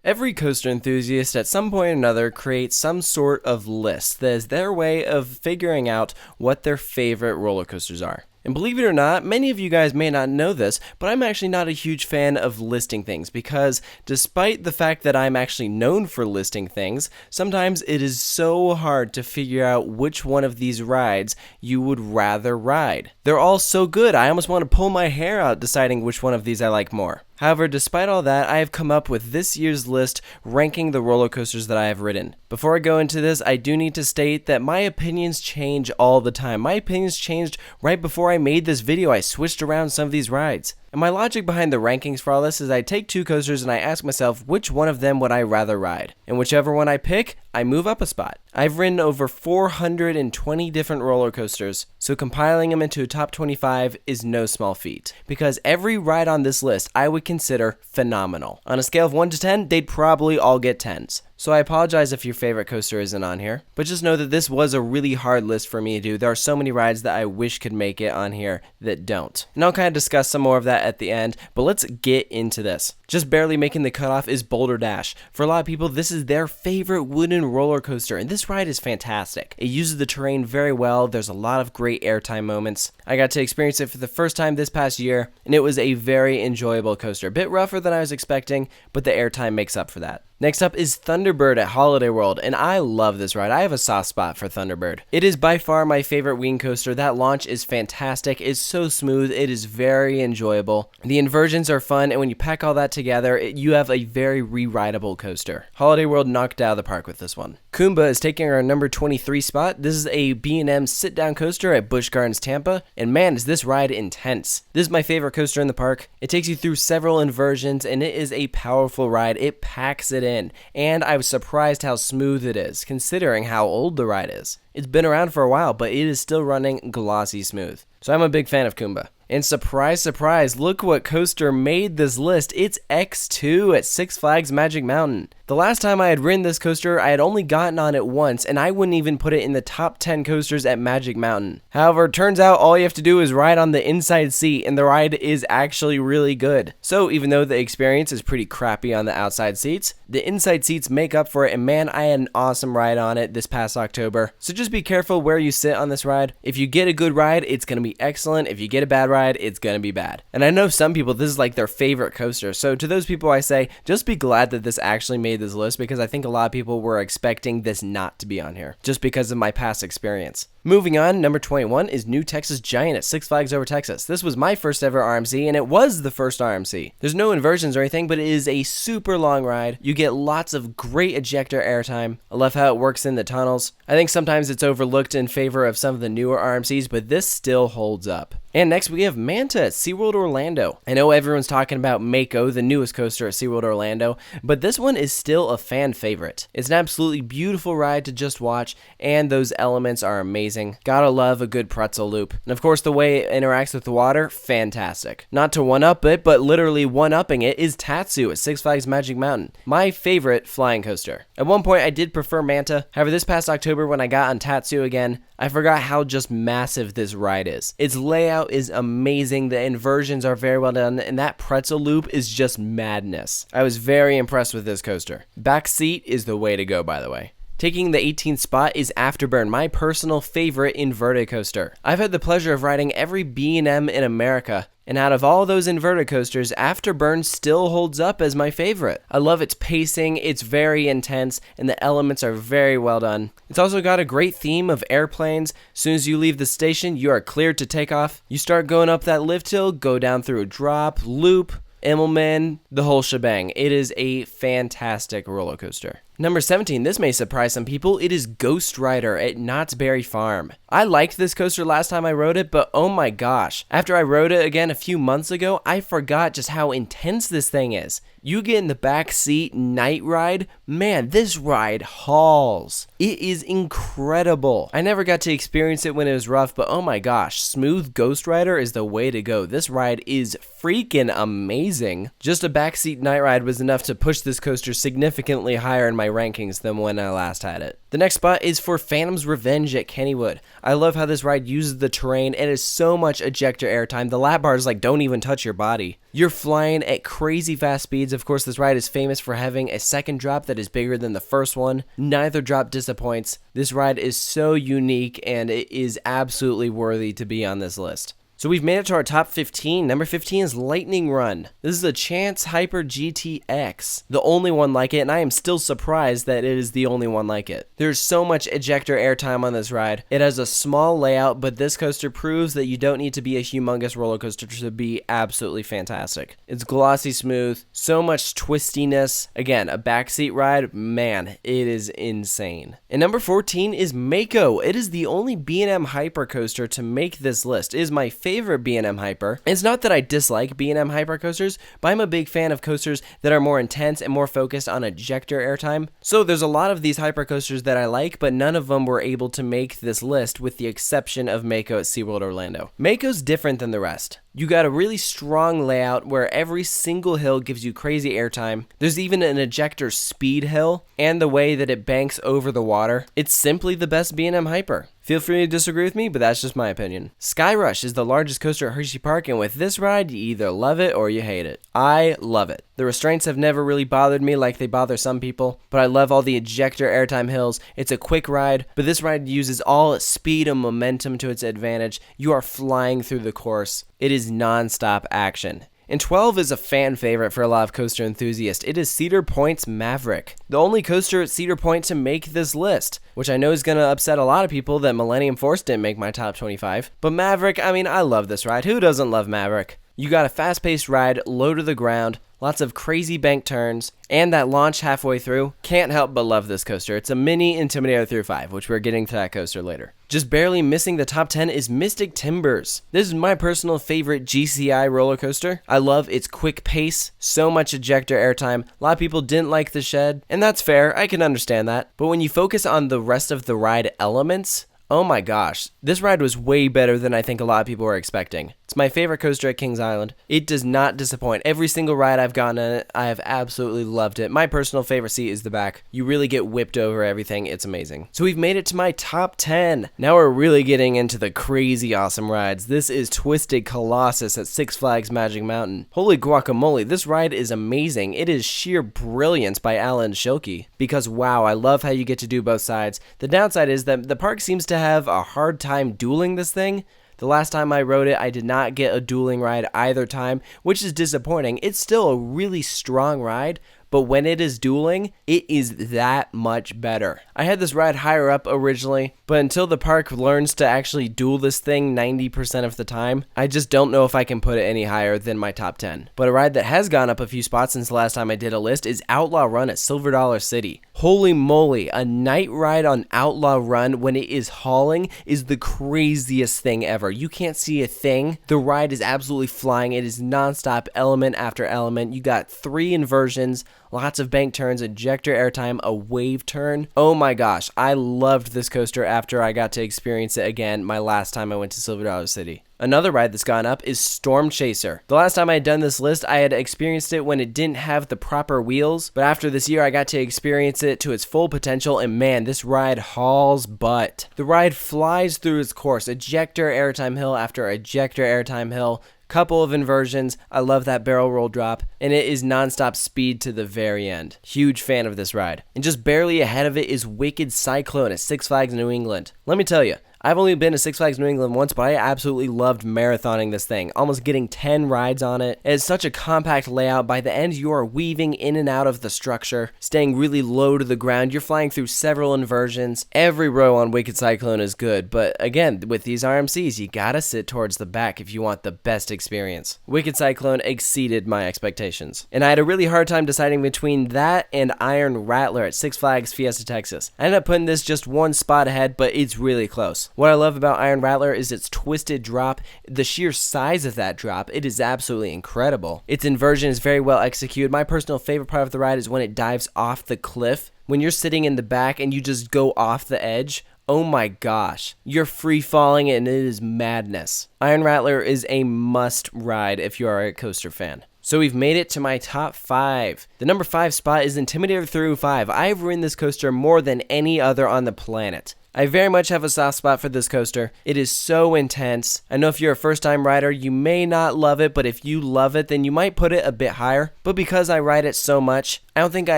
Every coaster enthusiast at some point or another creates some sort of list that is their way of figuring out what their favorite roller coasters are. And believe it or not, many of you guys may not know this, but I'm actually not a huge fan of listing things because despite the fact that I'm actually known for listing things, sometimes it is so hard to figure out which one of these rides you would rather ride. They're all so good, I almost want to pull my hair out deciding which one of these I like more. However, despite all that, I have come up with this year's list ranking the roller coasters that I have ridden. Before I go into this, I do need to state that my opinions change all the time. My opinions changed right before I made this video. I switched around some of these rides. And my logic behind the rankings for all this is I take two coasters and I ask myself which one of them would I rather ride. And whichever one I pick, I move up a spot. I've ridden over 420 different roller coasters, so compiling them into a top 25 is no small feat. Because every ride on this list I would consider phenomenal. On a scale of 1 to 10, they'd probably all get 10s. So I apologize if your favorite coaster isn't on here, but just know that this was a really hard list for me to do. There are so many rides that I wish could make it on here that don't. And I'll kind of discuss some more of that at the end, but let's get into this. Just barely making the cutoff is Boulder Dash. For a lot of people, this is their favorite wooden roller coaster, and this ride is fantastic. It uses the terrain very well. There's a lot of great airtime moments. I got to experience it for the first time this past year, and it was a very enjoyable coaster. A bit rougher than I was expecting, but the airtime makes up for that. Next up is Thunderbird at Holiday World, and I love this ride. I have a soft spot for Thunderbird. It is by far my favorite wing coaster. That launch is fantastic. It's so smooth. It is very enjoyable. The inversions are fun, and when you pack all that together, you have a very re-rideable coaster. Holiday World knocked out of the park with this one. KUMBA is taking our number 23 spot. This is a B&M sit-down coaster at Busch Gardens, Tampa, and man, is this ride intense. This is my favorite coaster in the park. It takes you through several inversions, and it is a powerful ride. It packs it in, and I was surprised how smooth it is, considering how old the ride is. It's been around for a while, but it is still running glossy smooth. So I'm a big fan of KUMBA. And surprise, surprise, look what coaster made this list. It's X2 at Six Flags Magic Mountain. The last time I had ridden this coaster, I had only gotten on it once, and I wouldn't even put it in the top 10 coasters at Magic Mountain. However, it turns out all you have to do is ride on the inside seat, and the ride is actually really good. So even though the experience is pretty crappy on the outside seats, the inside seats make up for it, and man, I had an awesome ride on it this past October. So just be careful where you sit on this ride. If you get a good ride, it's going to be excellent. If you get a bad ride, it's going to be bad. And I know some people, this is like their favorite coaster. So to those people, I say, just be glad that this actually made this list, because I think a lot of people were expecting this not to be on here just because of my past experience. Moving on, number 21 is New Texas Giant at Six Flags Over Texas. This was my first ever RMC, and it was the first RMC. There's no inversions or anything, but it is a super long ride. You get lots of great ejector airtime. I love how it works in the tunnels. I think sometimes it's overlooked in favor of some of the newer RMCs, but this still holds up. And next we have MANTA at SeaWorld Orlando. I know everyone's talking about MAKO, the newest coaster at SeaWorld Orlando, but this one is still a fan favorite. It's an absolutely beautiful ride to just watch, and those elements are amazing. Gotta love a good pretzel loop. And of course the way it interacts with the water, fantastic. Not to one-up it, but literally one-upping it is TATSU at Six Flags Magic Mountain. My favorite flying coaster. At one point I did prefer MANTA, however this past October when I got on TATSU again, I forgot how just massive this ride is. Its layout is amazing, the inversions are very well done, and that pretzel loop is just madness. I was very impressed with this coaster. Back seat is the way to go, by the way. Taking the 18th spot is AFTERBURN, my personal favorite inverted coaster. I've had the pleasure of riding every B&M in America, and out of all those inverted coasters, AFTERBURN still holds up as my favorite. I love its pacing, it's very intense, and the elements are very well done. It's also got a great theme of airplanes. As soon as you leave the station, you are cleared to take off. You start going up that lift hill, go down through a drop, loop, Immelman, the whole shebang. It is a fantastic roller coaster. Number 17, this may surprise some people, it is GHOSTRIDER at Knott's Berry Farm. I liked this coaster last time I rode it, but oh my gosh. After I rode it again a few months ago, I forgot just how intense this thing is. You get in the back seat night ride, man, this ride hauls. It is incredible. I never got to experience it when it was rough, but oh my gosh, smooth GHOSTRIDER is the way to go. This ride is freaking amazing. Just a backseat night ride was enough to push this coaster significantly higher in my rankings than when I last had it. The next spot is for Phantom's Revenge at Kennywood. I love how this ride uses the terrain. It has so much ejector airtime. The lap bars like don't even touch your body. You're flying at crazy fast speeds. Of course, this ride is famous for having a second drop that is bigger than the first one. Neither drop disappoints. This ride is so unique and it is absolutely worthy to be on this list. So we've made it to our top 15. Number 15 is Lightning Run. This is a Chance Hyper GTX, the only one like it, and I am still surprised that it is the only one like it. There's so much ejector airtime on this ride. It has a small layout, but this coaster proves that you don't need to be a humongous roller coaster to be absolutely fantastic. It's glossy smooth, so much twistiness. Again, a backseat ride, man, it is insane. And number 14 is MAKO. It is the only B&M hyper coaster to make this list. It is my favorite B&M hyper. It's not that I dislike B&M hyper coasters, but I'm a big fan of coasters that are more intense and more focused on ejector airtime. So there's a lot of these hyper coasters that I like, but none of them were able to make this list with the exception of MAKO at SeaWorld Orlando. MAKO's different than the rest. You got a really strong layout where every single hill gives you crazy airtime. There's even an ejector speed hill, and the way that it banks over the water. It's simply the best B&M hyper. Feel free to disagree with me, but that's just my opinion. Skyrush is the largest coaster at Hershey Park, and with this ride, you either love it or you hate it. I love it. The restraints have never really bothered me like they bother some people, but I love all the ejector airtime hills. It's a quick ride, but this ride uses all its speed and momentum to its advantage. You are flying through the course. It is non-stop action. And 12 is a fan favorite for a lot of coaster enthusiasts. It is Cedar Point's Maverick, the only coaster at Cedar Point to make this list, which I know is going to upset a lot of people that Millennium Force didn't make my top 25. But Maverick, I mean, I love this ride. Who doesn't love Maverick? You got a fast-paced ride, low to the ground, lots of crazy bank turns, and that launch halfway through. Can't help but love this coaster. It's a mini Intimidator through 5, which we're getting to that coaster later. Just barely missing the top 10 is Mystic Timbers. This is my personal favorite GCI roller coaster. I love its quick pace, so much ejector airtime. A lot of people didn't like the shed, and that's fair, I can understand that. But when you focus on the rest of the ride elements, oh my gosh, this ride was way better than I think a lot of people were expecting. It's my favorite coaster at Kings Island. It does not disappoint. Every single ride I've gotten on it, I have absolutely loved it. My personal favorite seat is the back. You really get whipped over everything. It's amazing. So we've made it to my top 10. Now we're really getting into the crazy awesome rides. This is Twisted Colossus at Six Flags Magic Mountain. Holy guacamole, this ride is amazing. It is sheer brilliance by Alan Schilke. Because wow, I love how you get to do both sides. The downside is that the park seems to have a hard time dueling this thing. The last time I rode it, I did not get a dueling ride either time, which is disappointing. It's still a really strong ride, but when it is dueling, it is that much better. I had this ride higher up originally, but until the park learns to actually duel this thing 90% of the time, I just don't know if I can put it any higher than my top 10. But a ride that has gone up a few spots since the last time I did a list is Outlaw Run at Silver Dollar City. Holy moly, a night ride on Outlaw Run when it is hauling is the craziest thing ever. You can't see a thing. The ride is absolutely flying. It is nonstop element after element. You got 3 inversions, lots of bank turns, ejector airtime, a wave turn. Oh my gosh, I loved this coaster after I got to experience it again my last time I went to Silver Dollar City. Another ride that's gone up is Storm Chaser. The last time I had done this list, I had experienced it when it didn't have the proper wheels, but after this year, I got to experience it to its full potential, and man, this ride hauls butt. The ride flies through its course, ejector airtime hill after ejector airtime hill, couple of inversions. I love that barrel roll drop, and it is nonstop speed to the very end. Huge fan of this ride. And just barely ahead of it is Wicked Cyclone at Six Flags New England. Let me tell you, I've only been to Six Flags New England once, but I absolutely loved marathoning this thing, almost getting 10 rides on it. It's such a compact layout. By the end, you are weaving in and out of the structure, staying really low to the ground. You're flying through several inversions. Every row on Wicked Cyclone is good, but again, with these RMCs, you gotta sit towards the back if you want the best experience. Wicked Cyclone exceeded my expectations, and I had a really hard time deciding between that and Iron Rattler at Six Flags Fiesta Texas. I ended up putting this just one spot ahead, but it's really close. What I love about Iron Rattler is its twisted drop. The sheer size of that drop, it is absolutely incredible. Its inversion is very well executed. My personal favorite part of the ride is when it dives off the cliff. When you're sitting in the back and you just go off the edge, oh my gosh, you're free falling and it is madness. Iron Rattler is a must ride if you are a coaster fan. So we've made it to my top 5. The number 5 spot is Intimidator 305. I've ridden this coaster more than any other on the planet. I very much have a soft spot for this coaster. It is so intense. I know if you're a first time rider, you may not love it, but if you love it, then you might put it a bit higher. But because I ride it so much, I don't think I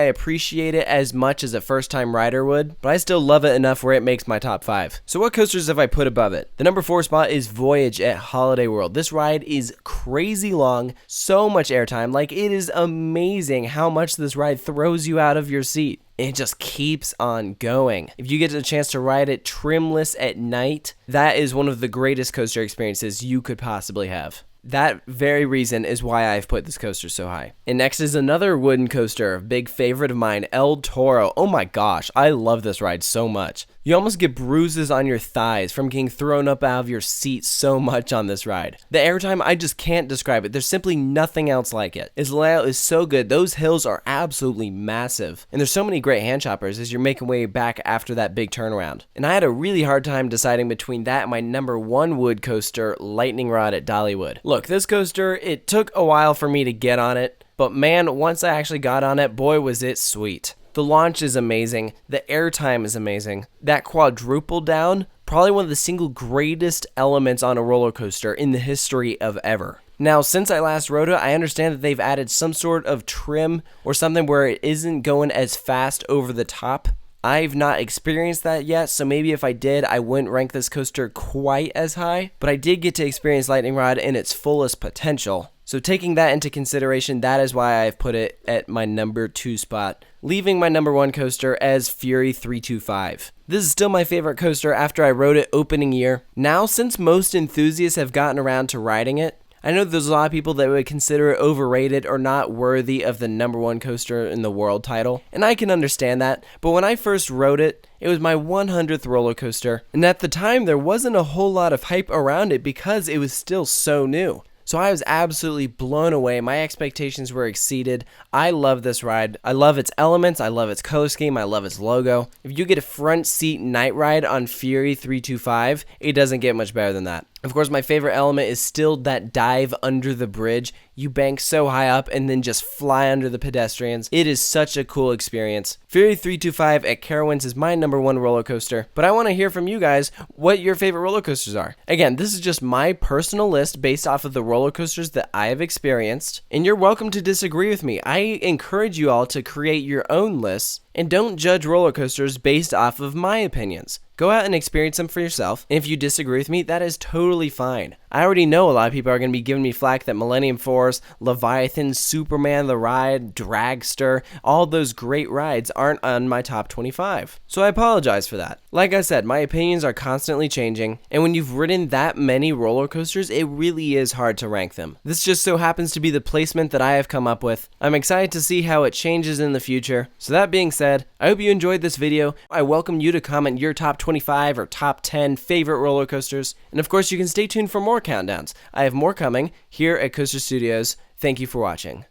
appreciate it as much as a first time rider would, but I still love it enough where it makes my top 5. So what coasters have I put above it? The number 4 spot is Voyage at Holiday World. This ride is crazy long, so much airtime. Like, it is amazing how much this ride throws you out of your seat. It just keeps on going. If you get a chance to ride it trimless at night, that is one of the greatest coaster experiences you could possibly have. That very reason is why I've put this coaster so high. And next is another wooden coaster, a big favorite of mine, El Toro. Oh my gosh, I love this ride so much. You almost get bruises on your thighs from getting thrown up out of your seat so much on this ride. The airtime, I just can't describe it. There's simply nothing else like it. Its layout is so good. Those hills are absolutely massive. And there's so many great hand choppers as you're making way back after that big turnaround. And I had a really hard time deciding between that and my number 1 wood coaster, Lightning Rod at Dollywood. Look, this coaster, it took a while for me to get on it, but man, once I actually got on it, boy was it sweet. The launch is amazing, the airtime is amazing. That quadruple down, probably one of the single greatest elements on a roller coaster in the history of ever. Now, since I last rode it, I understand that they've added some sort of trim or something where it isn't going as fast over the top. I've not experienced that yet, so maybe if I did, I wouldn't rank this coaster quite as high, but I did get to experience Lightning Rod in its fullest potential. So taking that into consideration, that is why I've put it at my number 2 spot, leaving my number 1 coaster as Fury 325. This is still my favorite coaster after I rode it opening year. Now, since most enthusiasts have gotten around to riding it, I know there's a lot of people that would consider it overrated or not worthy of the number 1 coaster in the world title, and I can understand that, but when I first rode it, it was my 100th roller coaster, and at the time there wasn't a whole lot of hype around it because it was still so new. So I was absolutely blown away. My expectations were exceeded. I love this ride. I love its elements. I love its color scheme. I love its logo. If you get a front seat night ride on Fury 325, it doesn't get much better than that. Of course, my favorite element is still that dive under the bridge. You bank so high up and then just fly under the pedestrians. It is such a cool experience. Fury 325 at CAROWINDS is my number 1 roller coaster, but I want to hear from you guys what your favorite roller coasters are. Again, this is just my personal list based off of the roller coasters that I have experienced, and you're welcome to disagree with me. I encourage you all to create your own lists and don't judge roller coasters based off of my opinions. Go out and experience them for yourself, and if you disagree with me, that is totally fine. I already know a lot of people are going to be giving me flack that Millennium Force, Leviathan, Superman the Ride, Dragster, all those great rides aren't on my top 25. So I apologize for that. Like I said, my opinions are constantly changing, and when you've ridden that many roller coasters, it really is hard to rank them. This just so happens to be the placement that I have come up with. I'm excited to see how it changes in the future. So that being said, I hope you enjoyed this video. I welcome you to comment your top 25 or top 10 favorite roller coasters, and of course you can stay tuned for more countdowns. I have more coming here at Coaster Studios. Thank you for watching.